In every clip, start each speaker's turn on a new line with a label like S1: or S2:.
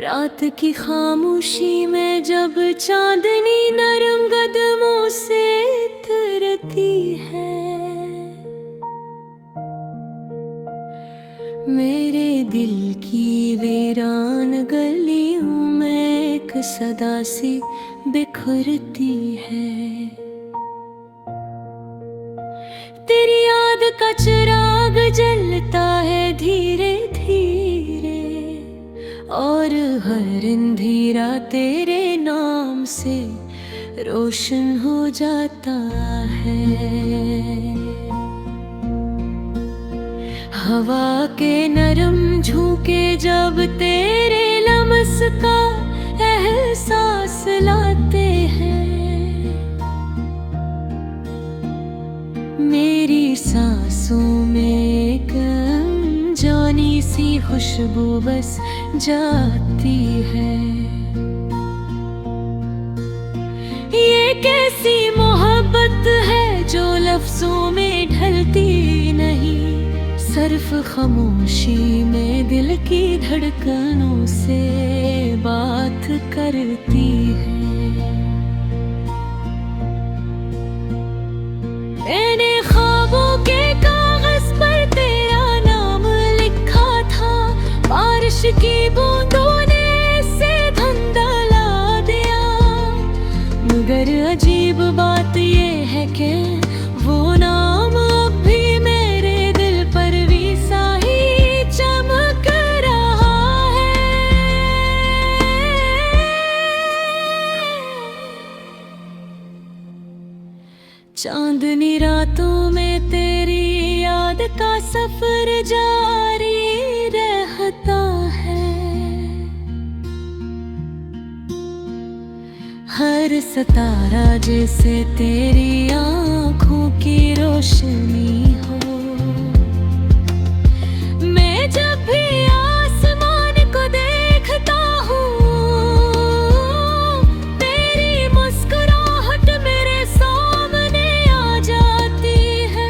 S1: रात की खामोशी में जब चांदनी नरम कदमों से उतरती है, मेरे दिल की वीरान गलियों में एक सदा सी बिखरती है। तेरी याद का चिराग जलता है धीरे धीरे, और हर अंधेरा तेरे नाम से रोशन हो जाता है। हवा के नरम झोंके जब तेरे लम्स का एहसास लाते हैं, मेरी सांसों में एक अनजानी सी खुशबू बस जाती है। ये कैसी मोहब्बत है जो लफ्जों में ढलती नहीं, सिर्फ खामोशी में दिल की धड़कनों से बात करती है। मैंने ख्वाबों के कागज पर तेरा नाम लिखा था, बारिश की बूंदों ने इसे धुंधला दिया। मगर अजीब बात ये है कि वो नाम अब भी मेरे दिल पर वैसा ही चमक रहा है। चांदनी रातों में तेरी याद का सफर जारी रहता है। हर सितारा जैसे तेरी आँखों की रोशनी हो। मैं जब भी आसमान को देखता हूँ, तेरी मुस्कुराहट मेरे सामने आ जाती है।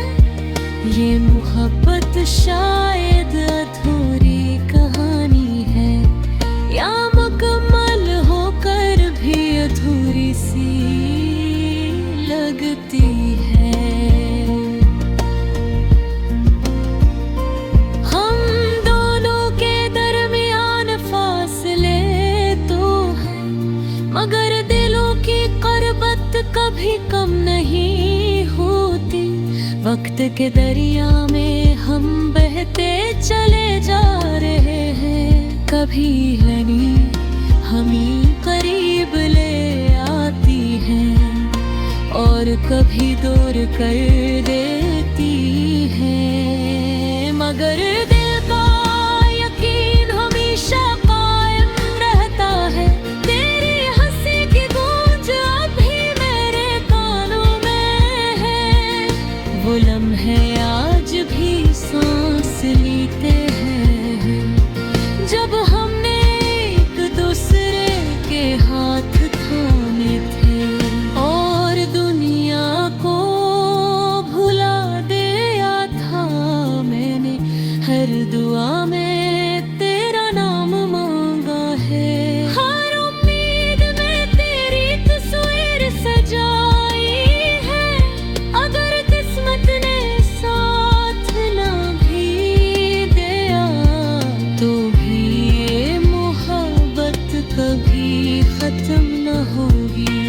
S1: ये मोहब्बत शायद अधूरी कहानी है, या मुकम्मल होकर भी अधूरी सी लगती है। हम दोनों के दरमियान फासले तो हैं, मगर दिलों की क़ुर्बत कभी कम नहीं होती। वक्त के दरिया में हम बहते चले जा रहे हैं, कभी लनी हमें करीब ले आती है और कभी दूर कर देती है। मगर दिल का यकीन हमेशा कायम रहता है। तेरी हंसी की गूंज अभी मेरे कानों में है। वो लम्हे आज भी सांस लेते हैं, जब हमने एक दूसरे के हाथ थामे थे और दुनिया को भुला दिया था। मैंने हर दुआ में तेरा नाम मांगा है, हर उम्मीद में तेरी तस्वीर सजाई है। अगर किस्मत ने साथ ना भी दिया, तो भी ये मोहब्बत कभी खत्म न होगी।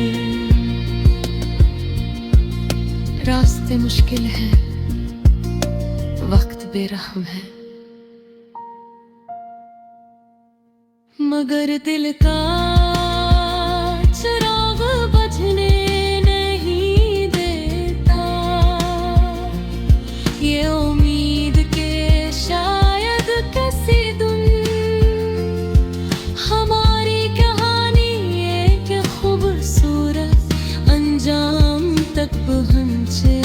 S1: रास्ते मुश्किल हैं, वक्त बेरहम है, मगर दिल का चिराग बुझने नहीं देता। ये उम्मीद के शायद किसी दिन हमारी कहानी एक खूबसूरत अंजाम तक पहुँचे।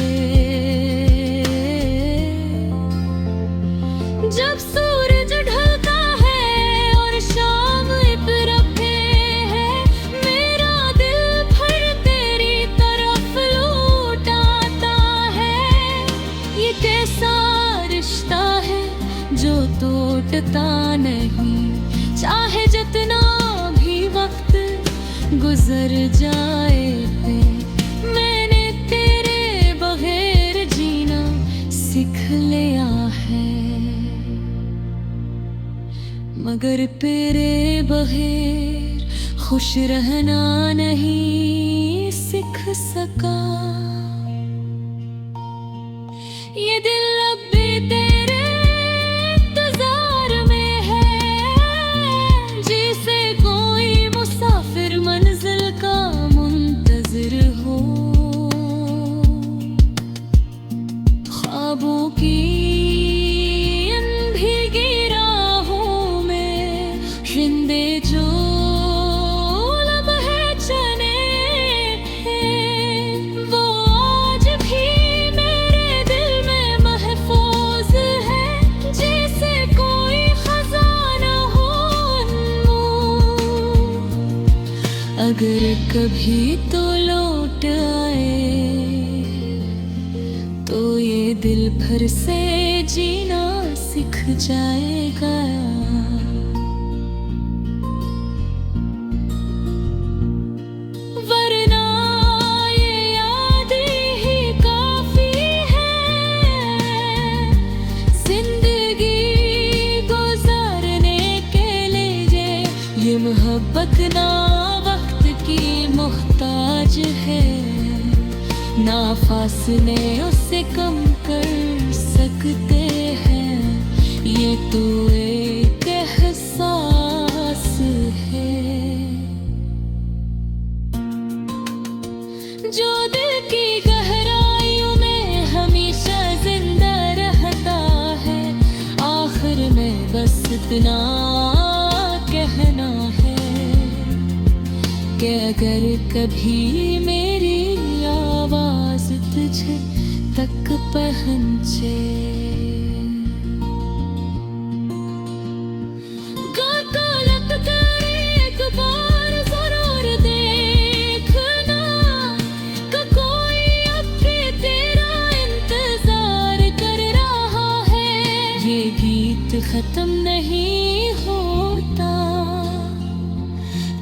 S1: जब सूरज ढलता है और शाम इब्रत मर जाए पे मैंने तेरे बगैर जीना सीख लिया है, मगर तेरे बगैर खुश रहना नहीं सीख सका। ये दिल अब भी तेरे इंतजार में है, जिसे कोई मुसाफिर मंजिल का मुंतजिर हो। ख्वाबों की इन भीगी राहों में जिंदे जो लम्हे चले हैं, वो आज भी मेरे दिल में महफूज है, जैसे कोई खजाना हो अनमोल। अगर कभी तो लौट आए तो ये दिल फिर से जीना सीख जाएगा। वरना ये यादें ही काफी है जिंदगी गुजारने के लिए। ये मोहब्बत ना वक्त की मोहताज है, ना फासले उससे कम कर सकते हैं। ये तो एक एहसास है जो दिल की गहराइयों में हमेशा जिंदा रहता है। आखिर में बस इतना कहना है कि अगर कभी मेरी आवाज तुझे तक पहुंचे, गलत करे एक बार जरूर देखना कि कोई अब भी तेरा इंतजार कर रहा है। ये गीत खत्म नहीं होता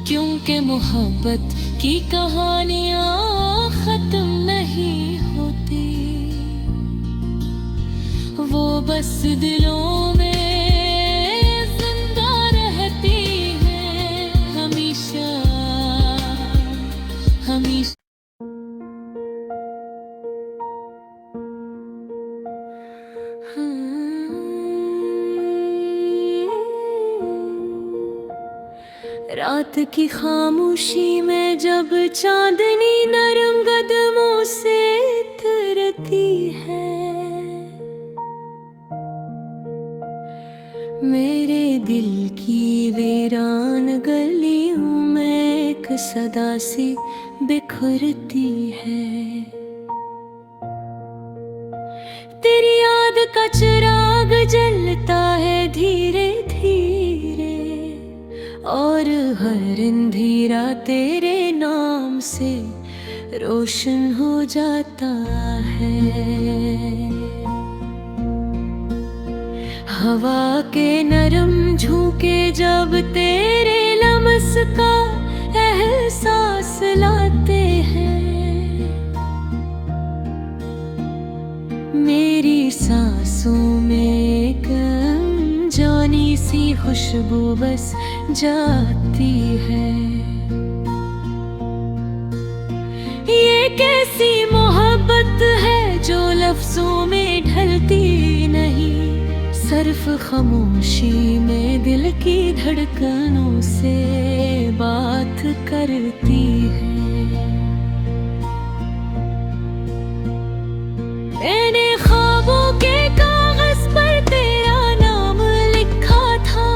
S1: क्योंकि मोहब्बत की कहानियाँ खत्म नहीं होती, वो बस दिलों में जिंदा रहती है हमेशा हमेशा। रात की खामोशी में जब चांदनी नरम कदमों से उतरती है, मेरे दिल की वीरान गलियों में एक सदा सी बिखरती है। तेरी याद का चिराग जलता है धीरे धीरे, और हर अंधेरा तेरे नाम से रोशन हो जाता है। हवा के नरम झोंके जब तेरे लम्स का एहसास लाते हैं, मेरी सांसों में एक जानी सी खुशबू बस जाती है। ये कैसी मोहब्बत है जो लफ्जों में ढलती नहीं, सिर्फ खामोशी में दिल की धड़कनों से बात करती है। मैंने ख्वाबों के कागज पर तेरा नाम लिखा था,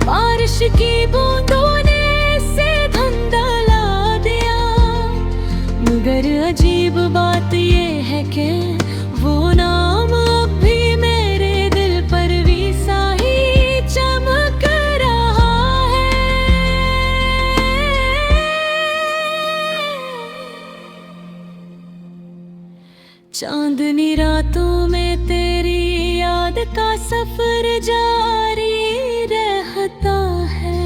S1: बारिश की बूंदों ने इसे धुंधला दिया, मगर अजीब बात ये है कि वो नाम अब भी मेरे दिल पर वैसा ही चमक रहा है। चांदनी रातों में तेरी याद का सफर जारी रहता है,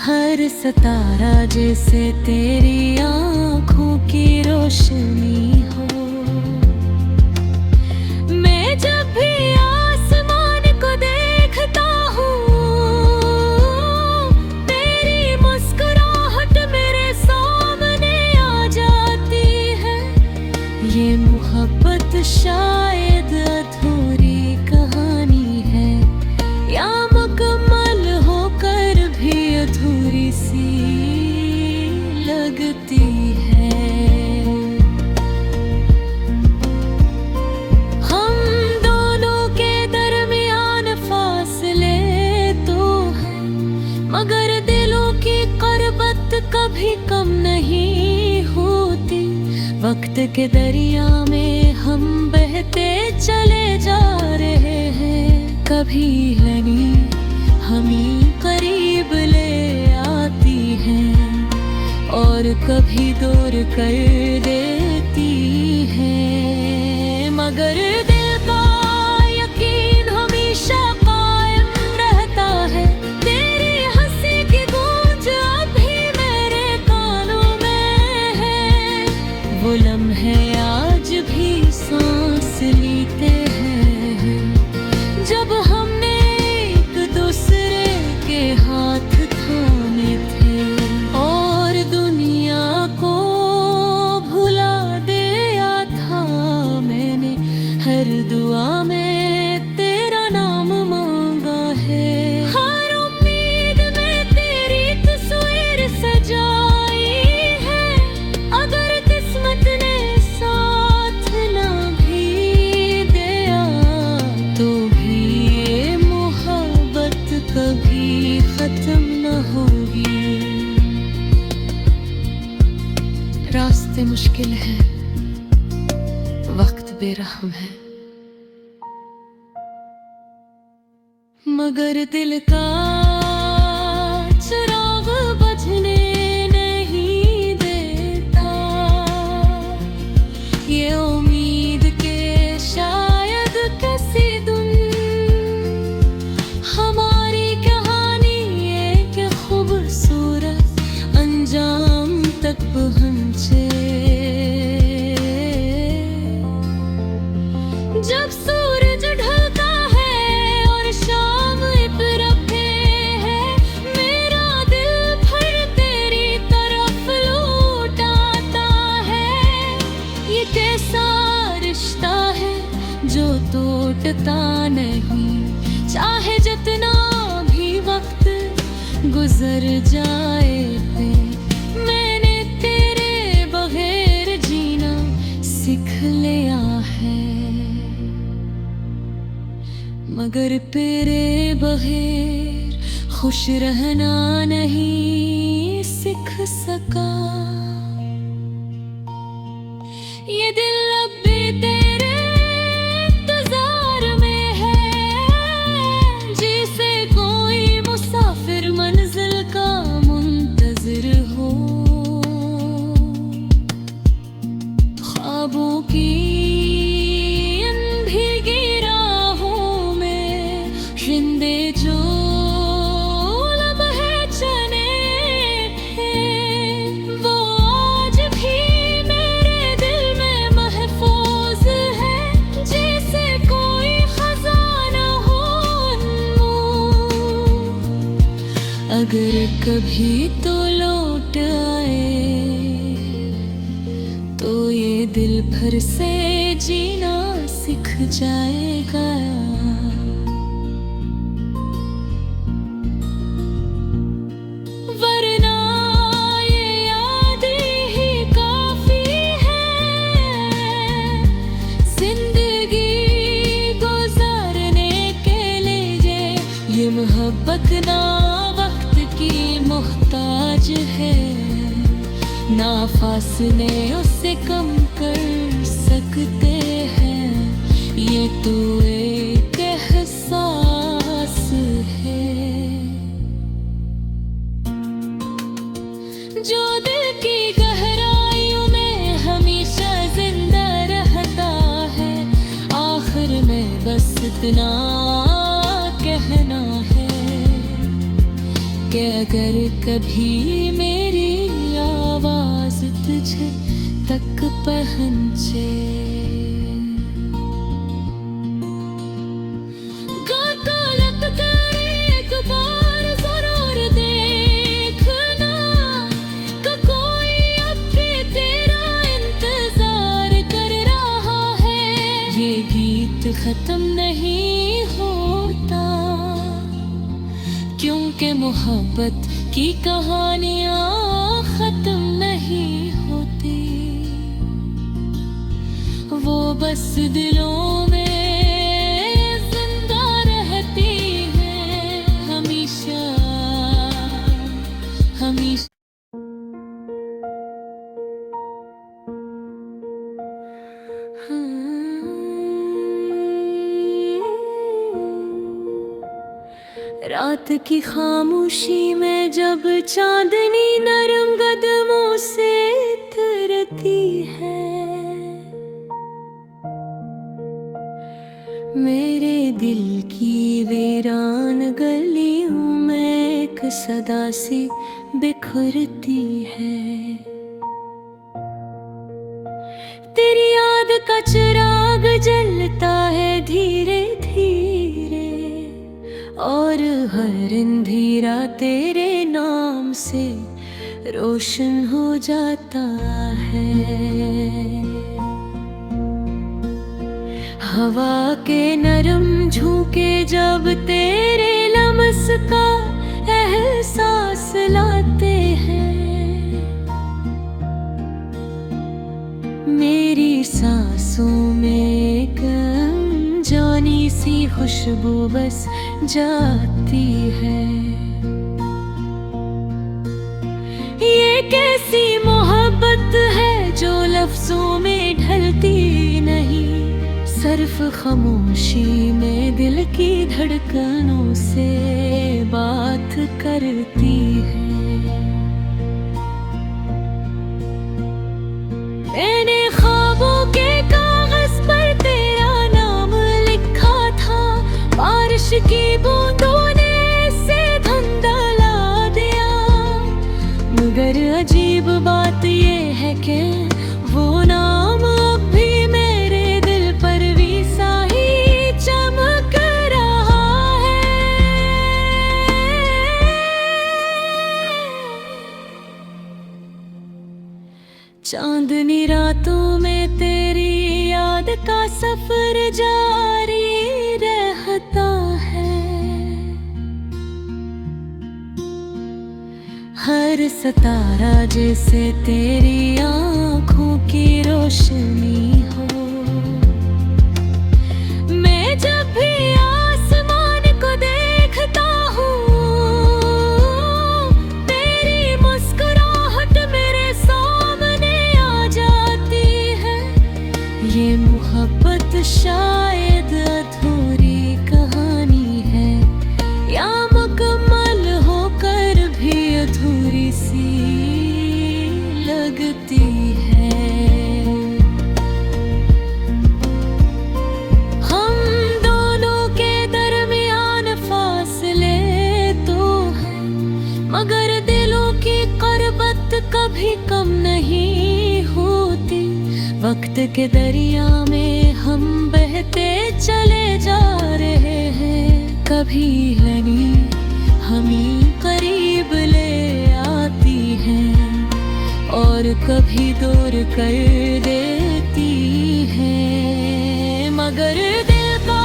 S1: हर सितारा जैसे तेरी आँखों की रोशनी हो। मैं जब भी आसमान को देखता हूँ, तेरी मुस्कुराहट मेरे सामने आ जाती है। ये मोहब्बत शायद अधूरी कहानी है, या मुकम्मल होकर भी अधूरी सी लगती है। हम दोनों के दरमियान फासले तो हैं, मगर दिलों की क़ुर्बत कभी कम नहीं होती। वक्त के दरिया में हम बहते चले जा रहे हैं, कभी लनी हमें करीब ले आती है और कभी दूर कर देती है। मगर दिल का यकीन हमेशा कायम रहता है। तेरी हंसी की गूंज अभी मेरे कानों में है। वो लम्हे आज भी सांस लेते हैं, जब हमने एक दूसरे के हाथ थामे थे और दुनिया को भुला दिया था मैंने। हर दुआ में तेरा नाम मांगा है, हर उम्मीद में तेरी तस्वीर सजाई है। अगर किस्मत ने साथ ना भी दिया तो भी ये मोहब्बत कभी खत्म न होगी। रास्ते मुश्किल हैं, वक्त बेरहम है, मगर दिल का चिराग बुझने नहीं देता। ये उम्मीद के शायद किसी दिन हमारी कहानी एक खूबसूरत अंजाम तक पहुँचे। जब सूरज ढलता है और शाम इतरते है, मेरा दिल फिर तेरी तरफ लौट आता है। ये कैसा रिश्ता है जो टूटता नहीं, चाहे जितना भी वक्त गुजर जाए पे। मैंने तेरे बगैर जीना सीख लिया है, मगर तेरे बगैर खुश रहना नहीं सीख सका। ये दिल अब भी तेरे इंतजार में है, जैसे कोई मुसाफिर मंजिल का मुंतजिर हो। ख्वाबों की इन भीगी राहों में जिंदे जो लम्हे चले हैं, वो आज भी मेरे दिल में महफूज है। जैसे कोई खजाना हो अनमोल, अगर कभी तो लौट आए तो ये दिल फिर से जीना सीख जाएगा। वरना ये यादें ही काफी है जिंदगी गुजारने के लिए। ये मोहब्बत ना वक्त की मोहताज है, ना फासले उससे कम कर सकते हैं। ये तो एक एहसास है जो दिल की गहराइयों में हमेशा जिंदा रहता है। आखिर में बस इतना कहना है, कि अगर कभी मेरी आवाज तुझे तक पहुंचे, एक बार जरूर देखना कि कोई अब भी तेरा इंतजार कर रहा है। ये गीत खत्म नहीं होता, क्योंकि मोहब्बत की कहानियाँ खत्म नहीं होती, वो बस दिलों में हमेशा। रात की खामोशी में जब चांदनी नरम कदमों से उतरती है, मेरे दिल की वीरान गलियों में एक सदा सी बिखरती है। तेरी याद का चिराग जलता है धीरे धीरे, और हर अंधेरा तेरे नाम से रोशन हो जाता है। हवा के नरम झोंके जब तेरे लम्स का एहसास लाते हैं, मेरी सांसों में एक अनजानी सी खुशबू बस जाती है। ये कैसी मोहब्बत है जो लफ्जों में ढलती नहीं, सिर्फ खामोशी में दिल की धड़कनों से बात करती है। मैंने ख्वाबों के कागज पर तेरा नाम लिखा था, बारिश की बूंदों ने इसे धुंधला दिया, मगर अजीब बात ये है कि वो नाम अब भी मेरे दिल पर वैसा ही चमक रहा है। चांदनी रातों में तेरी याद का सफर जारी रहता है, हर सितारा जैसे तेरी आँखों की रोशनी हो। मैं जब भी आसमान को देखता हूँ, तेरी मुस्कुराहट मेरे सामने आ जाती है। ये मोहब्बत शायद अधूरी कहानी है, या मुकम्मल होकर भी अधूरी सी लगती है। हम दोनों के दरमियान फासले तो हैं, मगर दिलों की क़ुर्बत कभी कम नहीं होती। वक्त के दरिया में हम बहते चले जा रहे हैं, कभी लनी हमें करीब ले आती है और कभी दूर कर देती है, मगर दिल का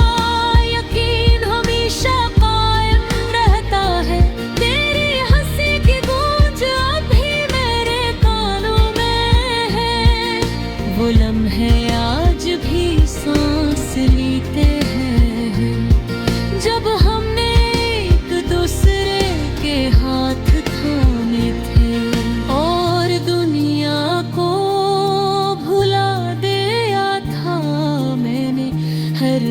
S1: यकीन हमेशा कायम रहता है। तेरी हंसी की गूंज अभी मेरे कानों में है, वो लम्हे आज भी सांस लेते हैं, जब हमने एक दूसरे के हाथ थामे थे और दुनिया को भुला दिया था मैंने हर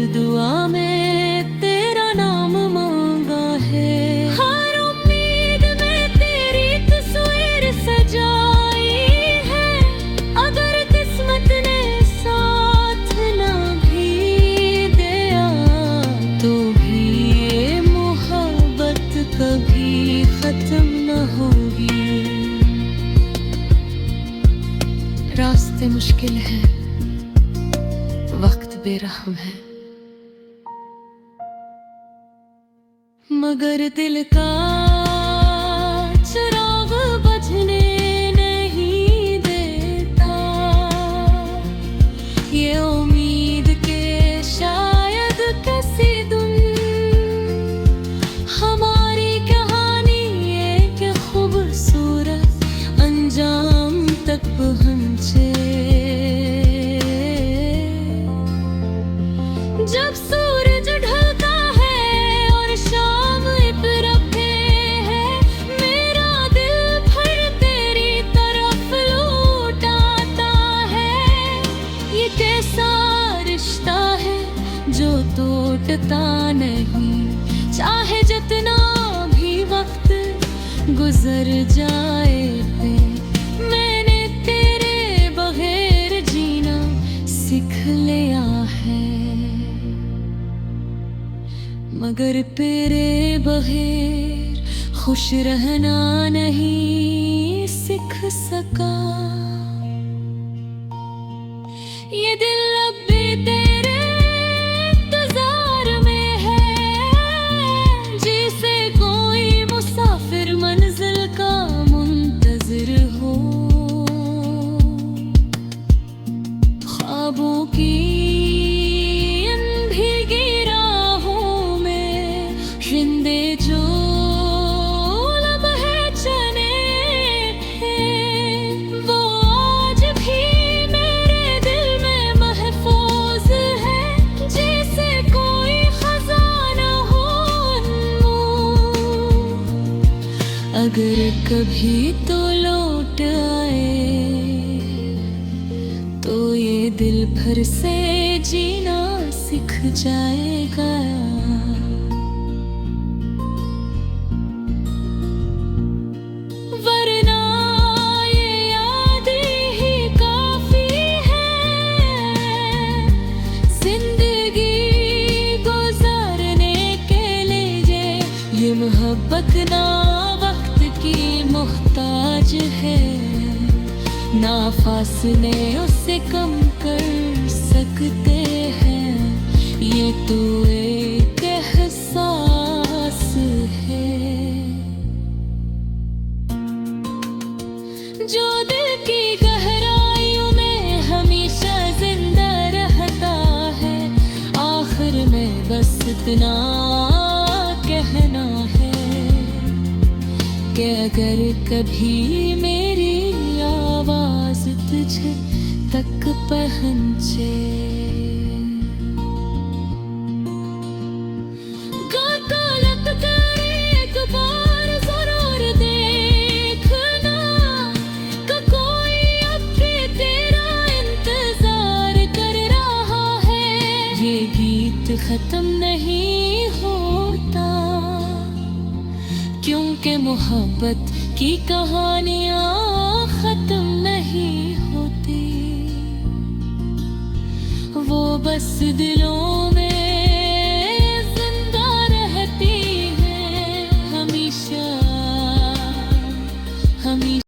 S1: से मुश्किल है, वक्त बेरहम है, मगर दिल का चिराग बुझने नहीं देता। ये उम्मीद के शायद किसी दिन हमारी कहानी एक खूबसूरत अंजाम तक पहुँचे। जब सूरज ढलता है और शाम इतरते है, मेरा दिल फिर तेरी तरफ लौट आता है। ये कैसा रिश्ता है जो टूटता नहीं, चाहे जितना भी वक्त गुजर जाए पे। मैंने तेरे बगैर जीना सीख लिया है, मगर तेरे बगैर खुश रहना नहीं सीख सका। ये दिल अब भी तेरे इंतजार में है, जैसे कोई मुसाफिर मंजिल का मुंतजिर हो। ख्वाबों की जिंदे जो लम्हे चले हैं, वो आज भी मेरे दिल में महफूज है, जैसे कोई खजाना हो अनमोल। अगर कभी तो लौट आए तो ये दिल भर से जीना सीख जाएगा। मोहब्बत ना वक्त की मोहताज है, ना फासले उससे कम कर सकते हैं। ये तो एक एहसास है जो दिल की गहराइयों में हमेशा जिंदा रहता है। आखिर में बस इतना कहना है कि अगर कभी मेरी आवाज तुझे तक पहुंचे, गलत करे एक बार जरूर देखना, कि कोई अब भी तेरा इंतजार कर रहा है। ये गीत खत्म नहीं होता, क्योंकि मोहब्बत की कहानियाँ खत्म नहीं होती, वो बस दिलों